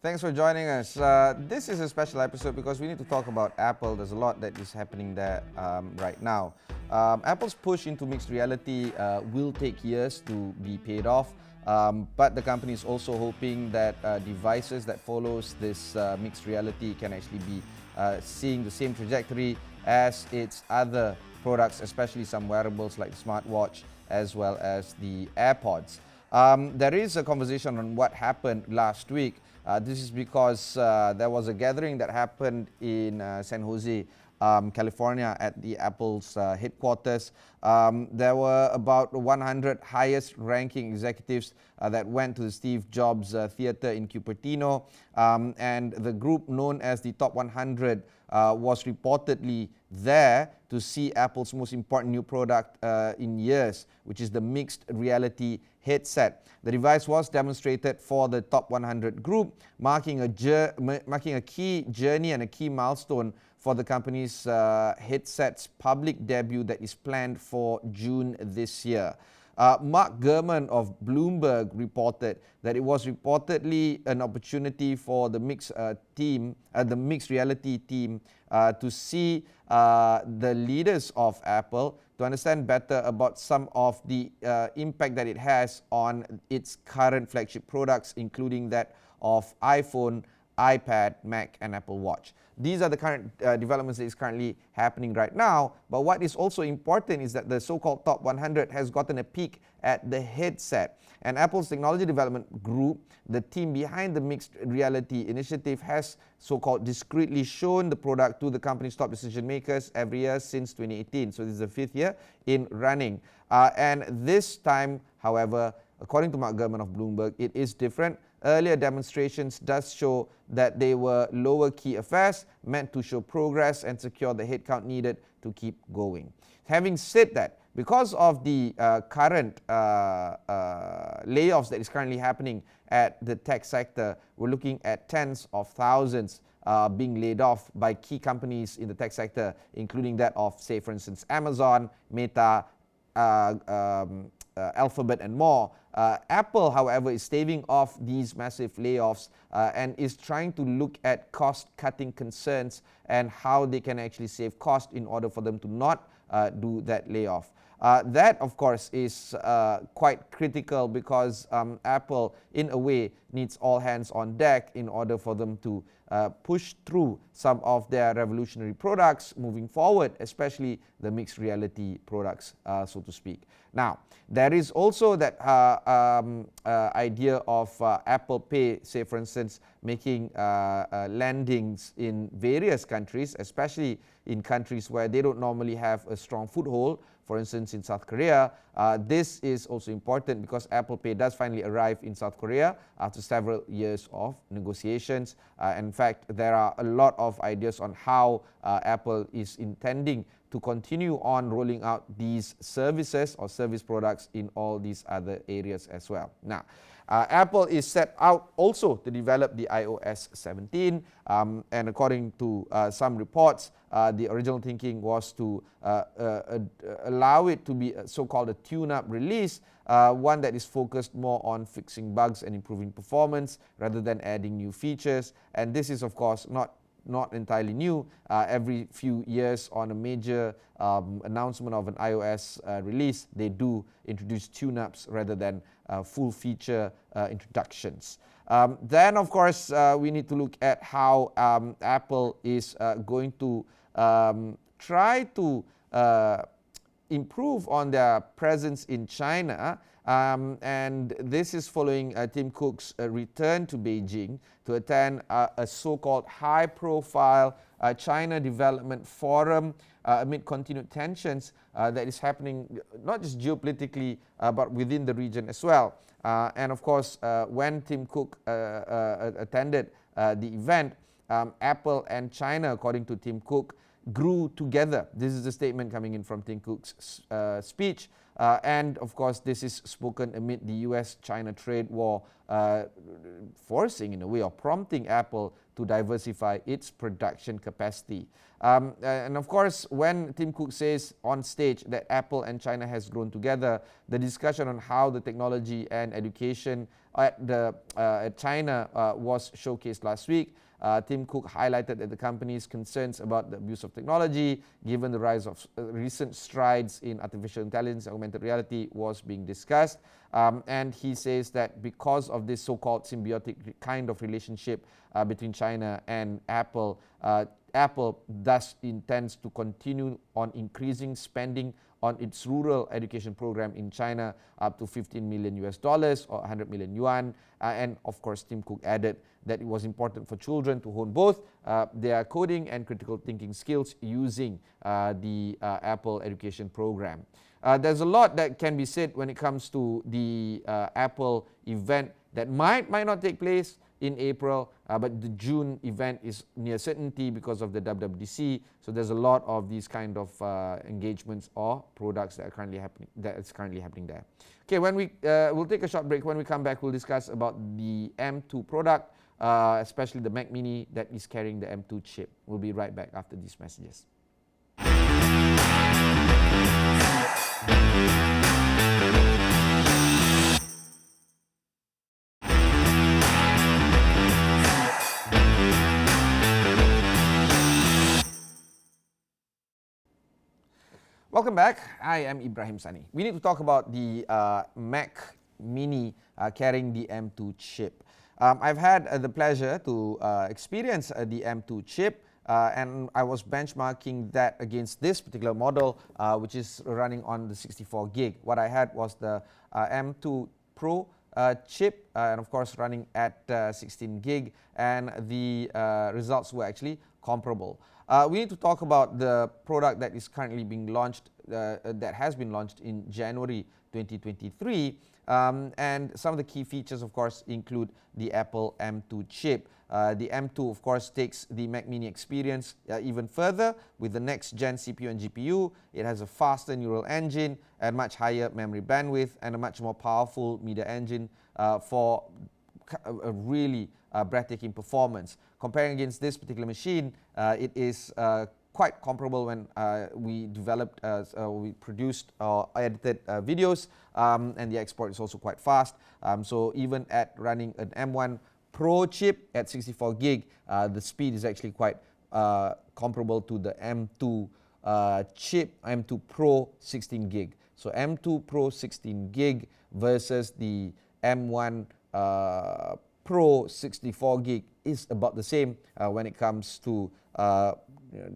Thanks for joining us. This is a special episode because we need to talk about Apple. There's a lot that is happening there right now. Apple's push into mixed reality will take years to be paid off, but the company is also hoping that devices that follows this mixed reality can actually be seeing the same trajectory as its other products, especially some wearables like the smartwatch as well as the AirPods. There is a conversation on what happened last week. This is because there was a gathering that happened in San Jose, California at the Apple's headquarters. There were about 100 highest ranking executives that went to the Steve Jobs Theater in Cupertino, and the group known as the Top 100 was reportedly there to see Apple's most important new product in years, which is the mixed reality headset. The device was demonstrated for the Top 100 group, marking a key journey and a key milestone for the company's headset's public debut that is planned for June this year. Mark Gurman of Bloomberg reported that it was reportedly an opportunity for the mixed reality team to see the leaders of Apple to understand better about some of the impact that it has on its current flagship products, including that of iPhone, iPad, Mac, and Apple Watch. These are the current developments that is currently happening right now. But what is also important is that the so-called Top 100 has gotten a peek at the headset. And Apple's technology development group, the team behind the mixed reality initiative, has so-called discreetly shown the product to the company's top decision makers every year since 2018. So this is the 5th year in running. And this time, however, according to Mark Gurman of Bloomberg, it is different. Earlier demonstrations does show that they were lower key affairs meant to show progress and secure the headcount needed to keep going. Having said that, because of the current layoffs that is currently happening at the tech sector, we're looking at tens of thousands being laid off by key companies in the tech sector, including that of, say, for instance, Amazon, Meta, Alphabet, and more. Apple, however, is staving off these massive layoffs and is trying to look at cost-cutting concerns and how they can actually save cost in order for them to not do that layoff. That, of course, is quite critical because Apple, in a way, needs all hands on deck in order for them to push through some of their revolutionary products moving forward, especially the mixed reality products, so to speak. Now, there is also that idea of Apple Pay, say for instance, making landings in various countries, especially in countries where they don't normally have a strong foothold. For instance, in South Korea. This is also important because Apple Pay does finally arrive in South Korea after several years of negotiations. In fact, there are a lot of ideas on how Apple is intending to continue on rolling out these services or service products in all these other areas as well. Now, Apple is set out also to develop the iOS 17, and according to some reports, the original thinking was to allow it to be so-called a tune-up release, one that is focused more on fixing bugs and improving performance rather than adding new features. And this is, of course, not entirely new. Every few years on a major announcement of an iOS release, they do introduce tune-ups rather than full feature introductions. Then, of course, we need to look at how Apple is going to try to improve on their presence in China. And this is following Tim Cook's return to Beijing to attend a so-called high-profile China Development Forum amid continued tensions that is happening not just geopolitically but within the region as well. And of course, when Tim Cook attended the event, Apple and China, according to Tim Cook, grew together. This is the statement coming in from Tim Cook's speech. And of course, this is spoken amid the US-China trade war, forcing, in a way, or prompting Apple to diversify its production capacity. And of course, when Tim Cook says on stage that Apple and China has grown together, the discussion on how the technology and education at China was showcased last week. Tim Cook highlighted that the company's concerns about the abuse of technology, given the rise of recent strides in artificial intelligence and augmented reality, was being discussed. And he says that because of this so-called symbiotic kind of relationship between China and Apple, Apple thus intends to continue on increasing spending on its rural education program in China up to $15 million or 100 million yuan. And of course, Tim Cook added that it was important for children to hone both their coding and critical thinking skills using the Apple education program. There's a lot that can be said when it comes to the Apple event that might not take place in April, but the June event is near certainty because of the WWDC. So there's a lot of these kind of engagements or products that are currently happening there. Okay, when we'll take a short break. When we come back, we'll discuss about the M2 product, especially the Mac Mini that is carrying the M2 chip. We'll be right back after these messages. Welcome back. I am Ibrahim Sani. We need to talk about the Mac Mini carrying the M2 chip. I've had the pleasure to experience the M2 chip, and I was benchmarking that against this particular model, which is running on the 64 gig. What I had was the M2 Pro chip, and of course running at 16 gig, and the results were actually comparable. We need to talk about the product that is currently being launched, that has been launched in January 2023. And some of the key features, of course, include the Apple M2 chip. The M2, of course, takes the Mac Mini experience even further with the next-gen CPU and GPU. It has a faster neural engine and much higher memory bandwidth and a much more powerful media engine for a really breathtaking performance. Comparing against this particular machine, it is quite comparable when we produced or edited videos, and the export is also quite fast. So even at running an M1 Pro chip at 64 gig, the speed is actually quite comparable to the M2 chip, M2 Pro 16 gig. So M2 Pro 16 gig versus the M1 Pro 64 gig is about the same when it comes to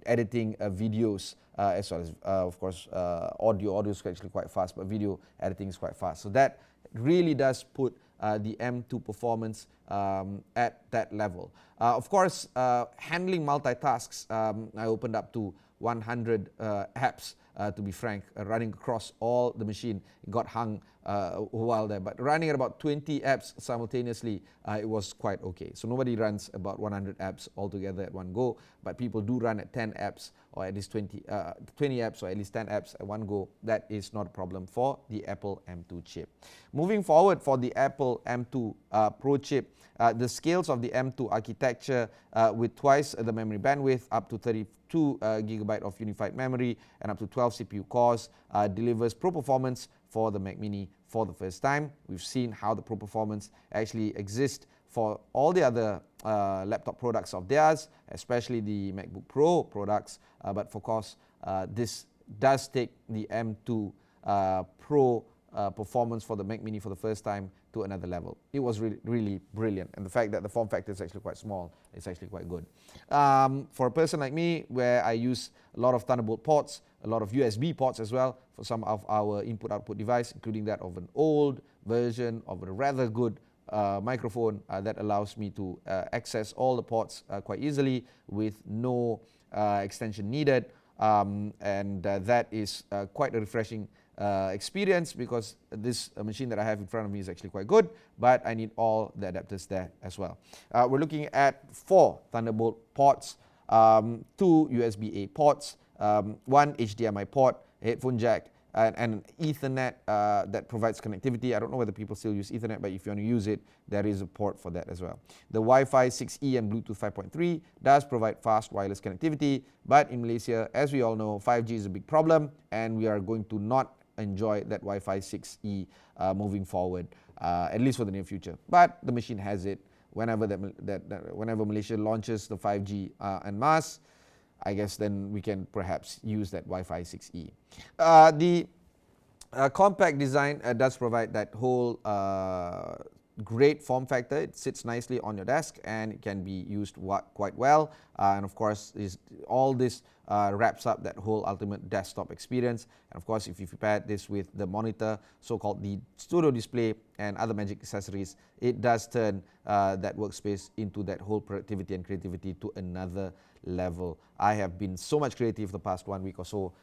editing videos, as well as of course audio is actually quite fast, but video editing is quite fast. So that really does put the M2 performance at that level. Of course, handling multitasks, I opened up to 100 apps, to be frank, running across all the machine. It got hung a while there, but running at about 20 apps simultaneously, it was quite okay. So nobody runs about 100 apps altogether at one go, but people do run at 10 apps or at least 20 apps or at least 10 apps at one go. That is not a problem for the Apple M2 chip. Moving forward for the Apple M2 Pro chip, the scales of the M2 architecture with twice the memory bandwidth, up to 32 gigabyte of unified memory and up to 12 CPU cores, delivers pro performance for the Mac Mini for the first time. We've seen how the pro performance actually exists for all the other laptop products of theirs, especially the MacBook Pro products, but of course this does take the M2 Pro performance for the Mac Mini for the first time to another level. It was really brilliant, and the fact that the form factor is actually quite small, it's actually quite good. For a person like me, where I use a lot of Thunderbolt ports, a lot of USB ports as well for some of our input-output device, including that of an old version of a rather good microphone that allows me to access all the ports quite easily with no extension needed, and that is quite a refreshing experience, because this machine that I have in front of me is actually quite good, but I need all the adapters there as well. We're looking at 4 Thunderbolt ports, 2 USB-A ports, 1 HDMI port, a headphone jack, and Ethernet that provides connectivity. I don't know whether people still use Ethernet, but if you want to use it, there is a port for that as well. The Wi-Fi 6E and Bluetooth 5.3 does provide fast wireless connectivity, but in Malaysia, as we all know, 5G is a big problem, and we are going to not enjoy that Wi-Fi 6E moving forward, at least for the near future. But the machine has it. Whenever whenever Malaysia launches the 5G en masse, I guess then we can perhaps use that Wi-Fi 6E. The compact design does provide that whole great form factor. It sits nicely on your desk and it can be used quite well. And of course, all this wraps up that whole ultimate desktop experience. And of course, if you pair this with the monitor, so-called the studio display and other magic accessories, it does turn that workspace into that whole productivity and creativity to another level. I have been so much creative the past 1 week or so,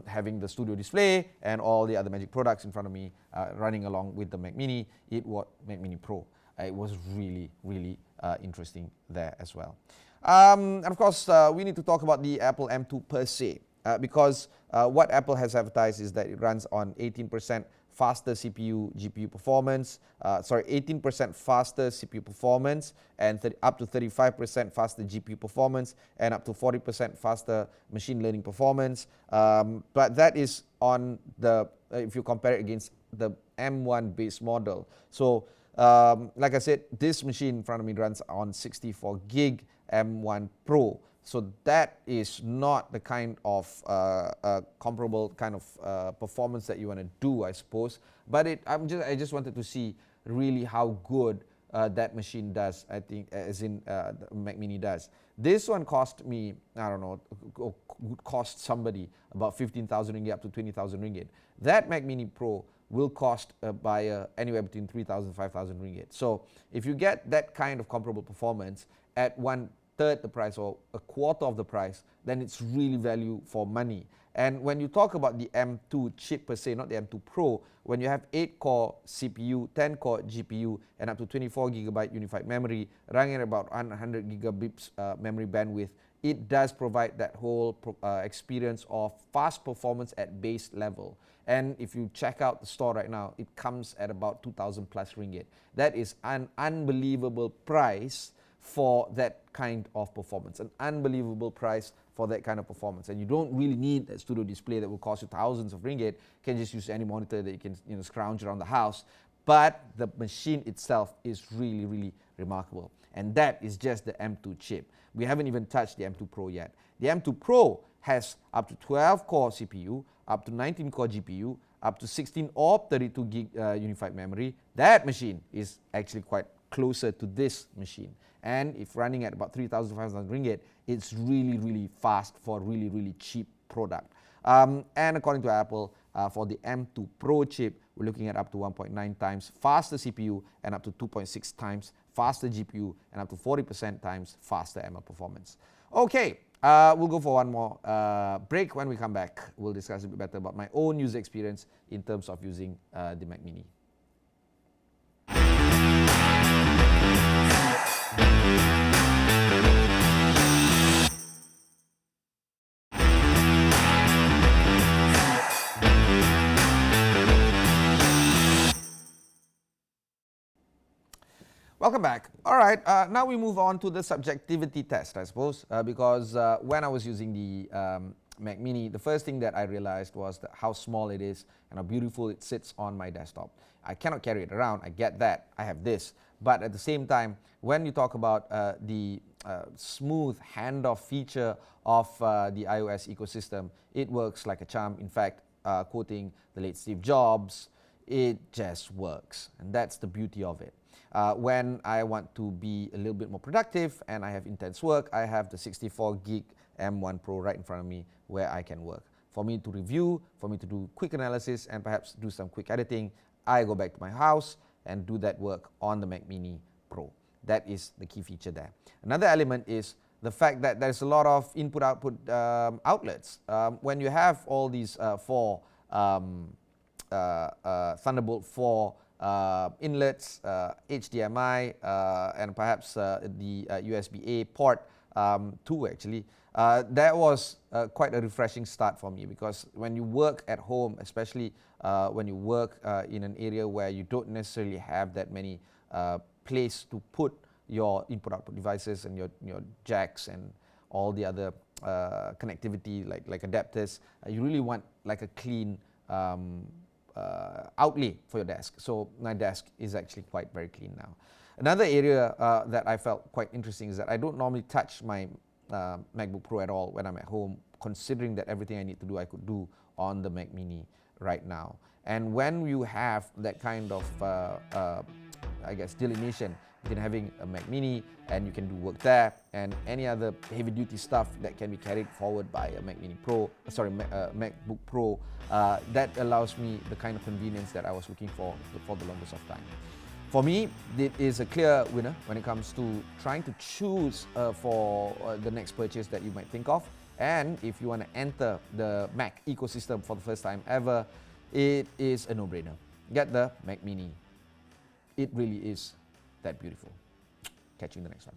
having the studio display and all the other magic products in front of me running along with the Mac Mini. Mac Mini Pro. It was really, really interesting there as well. And of course, we need to talk about the Apple M2 per se, because what Apple has advertised is that it runs on 18% faster CPU GPU performance, 18% faster CPU performance, and up to 35% faster GPU performance, and up to 40% faster machine learning performance. But that is on the, if you compare it against the M1 base model. So like I said, this machine in front of me runs on 64 gig M1 Pro. So that is not the kind of comparable kind of performance that you want to do, I suppose. But I just wanted to see really how good that machine does. I think, as in the Mac Mini does. This one cost me, I don't know, would cost somebody about 15,000 ringgit up to 20,000 ringgit. That Mac Mini Pro will cost a buyer anywhere between 3,000 and 5,000 ringgit. So if you get that kind of comparable performance at 1/3 the price or a quarter of the price, then it's really value for money. And when you talk about the M2 chip per se, not the M2 Pro, when you have 8-core CPU, 10-core GPU, and up to 24GB unified memory, running at about 100 gigabits memory bandwidth, it does provide that whole experience of fast performance at base level. And if you check out the store right now, it comes at about 2,000 plus ringgit. That is an unbelievable price for that kind of performance, an unbelievable price for that kind of performance. And you don't really need that studio display that will cost you thousands of ringgit. You can just use any monitor that you can scrounge around the house. But the machine itself is really, really remarkable. And that is just the M2 chip. We haven't even touched the M2 Pro yet. The M2 Pro has up to 12-core CPU, up to 19-core GPU, up to 16 or 32 gig unified memory. That machine is actually quite closer to this machine. And if running at about 3,000, 5,000 ringgit, it's really, really fast for a really, really cheap product. And according to Apple, for the M2 Pro chip, we're looking at up to 1.9 times faster CPU and up to 2.6 times faster GPU and up to 40% times faster ML performance. Okay, we'll go for one more break. When we come back, we'll discuss a bit better about my own user experience in terms of using the Mac Mini. Welcome back. All right, now we move on to the subjectivity test, I suppose, because when I was using the Mac Mini, the first thing that I realized was that how small it is and how beautiful it sits on my desktop. I cannot carry it around, I get that, I have this. But at the same time, when you talk about the smooth handoff feature of the iOS ecosystem, it works like a charm. In fact, quoting the late Steve Jobs, it just works. And that's the beauty of it. When I want to be a little bit more productive and I have intense work, I have the 64 gig M1 Pro right in front of me where I can work. For me to review, for me to do quick analysis and perhaps do some quick editing, I go back to my house and do that work on the Mac Mini Pro. That is the key feature there. Another element is the fact that there's a lot of input-output outlets. When you have all these four Thunderbolt 4 inlets, HDMI, and perhaps the USB-A port, 2 actually, That was quite a refreshing start for me, because when you work at home, especially when you work in an area where you don't necessarily have that many place to put your input-output devices and your jacks and all the other connectivity like adapters, you really want like a clean outlay for your desk. So my desk is actually quite very clean now. Another area that I felt quite interesting is that I don't normally touch my MacBook Pro at all when I'm at home, considering that everything I need to do I could do on the Mac Mini right now. And when you have that kind of I guess delineation between having a Mac Mini and you can do work there, and any other heavy duty stuff that can be carried forward by a Mac Mini Pro, MacBook Pro, that allows me the kind of convenience that I was looking for the longest of time. For me, it is a clear winner when it comes to trying to choose for the next purchase that you might think of. And if you want to enter the Mac ecosystem for the first time ever, it is a no-brainer. Get the Mac Mini. It really is that beautiful. Catch you in the next one.